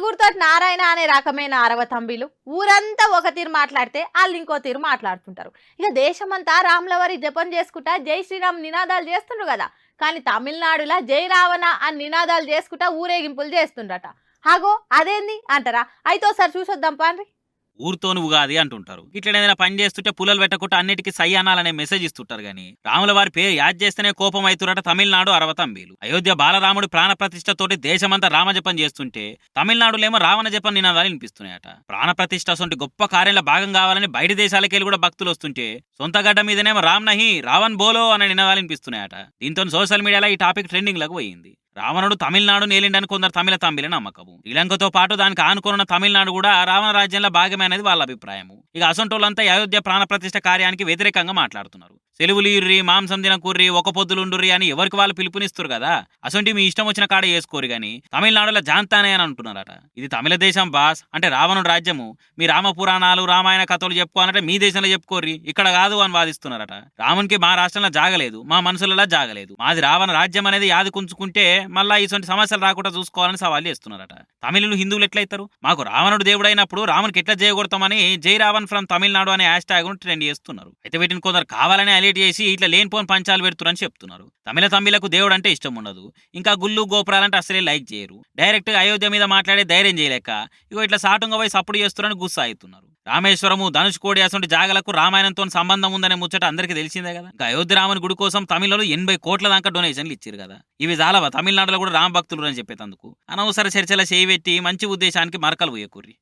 ఊరితో నారాయణ అనే రకమైన అరవతంబిలు ఊరంతా ఒక తీరు మాట్లాడితే వాళ్ళు ఇంకో తీరు మాట్లాడుతుంటారు. ఇక దేశమంతా రాములవారి జపం చేసుకుంటా జై శ్రీరామ్ నినాదాలు చేస్తుండ్రు కదా. కానీ తమిళనాడులో జై రావణ అని నినాదాలు చేసుకుంటా ఊరేగింపులు చేస్తుండట. హాగో అదేంది అంటారా? అయితే ఒకసారి చూసొద్దాం పాండ్రి. ఊరితోను ఉగాది అంటుంటారు. ఇట్లా ఏదైనా పని చేస్తుంటే పుల్లలు పెట్టకుండా అన్నిటికీ సై అనాలనే మెసేజ్ ఇస్తుంటారు గానీ రాముల వారి పేరు యాద్ చేస్తేనే కోపం అవుతున్నట తమిళనాడు అరవతంబీలు. అయోధ్య బాలరాముడి ప్రాణ ప్రతిష్టతోటి దేశమంతా రామజపం చేస్తుంటే తమిళనాడులేమో రావణ జపం నినాదాలు వినిపిస్తున్నాయట. ప్రాణ ప్రతిష్ట సొంటి గొప్ప కార్యంలో భాగం కావాలని బయట దేశాలకెళ్ళి కూడా భక్తులు వస్తుంటే సొంత గడ్డ మీదనేమో రామ్ నహి రావణ్ బోలో అనే నినాదాలు వినిపిస్తున్నాయట. దీంతో సోషల్ మీడియాలో ఈ టాపిక్ ట్రెండింగ్ లకు పోయింది. రావణుడు తమిళనాడు నేలిండని కొందరు తమిళ నమ్మకము. శ్రీలంకతో పాటు దానికి ఆనుకున్న తమిళనాడు కూడా రావణ రాజ్యంలో భాగమే అనేది వాళ్ళ అభిప్రాయము. ఇక అసొంటోళ్ళంతా అయోధ్య ప్రాణ ప్రతిష్ఠ కార్యానికి వ్యతిరేకంగా మాట్లాడుతున్నారు. సెలవులు ఇర్రి మాంసం తినకూర్రి ఒక పొద్దులుండుర్రి అని ఎవరికి వాళ్ళు పిలుపునిస్తారు కదా. అసొంటి మీ ఇష్టం వచ్చిన కాడ చేసుకోరు గాని తమిళనాడులో జాంతానే అని అంటున్నారట. ఇది తమిళ దేశం బాస్, అంటే రావణుడు రాజ్యము. మీ రామ పురాణాలు రామాయణ కథలు చెప్పుకోవాలంటే మీ దేశంలో చెప్పుకోర్రి, ఇక్కడ కాదు అని వాదిస్తున్నారట. రామునికి మా రాష్ట్రంలో జాగలేదు, మా మనసులలో జాగలేదు, మాది రావణ రాజ్యం అనేది యాది కుంచుకుంటే మళ్ళా ఇటువంటి సమస్యలు రాకుండా చూసుకోవాలని సవాల్ చేస్తున్నారట. తమిళులు హిందువులు ఎట్లయితారు? మాకు రావణుడు దేవుడైనప్పుడు రామునికి ఎట్లా చేయకూడతామని జై రావణ్ ఫ్రమ్ తమిళనాడు అనే హ్యాష్ ట్యాగ్ ను ట్రెండ్ చేస్తున్నారు. అయితే వీటిని కొందరు కావాలని హైలైట్ చేసి ఇట్లా లేనిపోని పంచాలు పెడుతున్నారని చెప్తున్నారు. తమిళకు దేవుడు అంటే ఇష్టం ఉండదు, ఇంకా గుళ్ళు గోపురాలంటే అసలే లైక్ చేయరు. డైరెక్ట్ గా అయోధ్య మీద మాట్లాడే ధైర్యం చేయలేక ఇగో ఇట్లా సాటుంగా పోయి సప్పుడు చేస్తున్నారని గుస్సా అవుతున్నారు. రామేశ్వరము ధనుష్కోడి అసంటి జాగలకు రామాయణంతో సంబంధం ఉందనే ముచ్చట అందరికీ తెలిసిందే కదా. ఇంకా అయోధ్య రాముని గుడి కోసం తమిళలో 80 కోట్ల దాకా డొనేషన్లు ఇచ్చారు కదా. ఇవి చాలవా తమిళనాడులో కూడా రామ భక్తులు అని చెప్పేందుకు? అనవసర చర్చల చేయి పెట్టి మంచి ఉద్దేశానికి మరకలు పోయకూర్రి.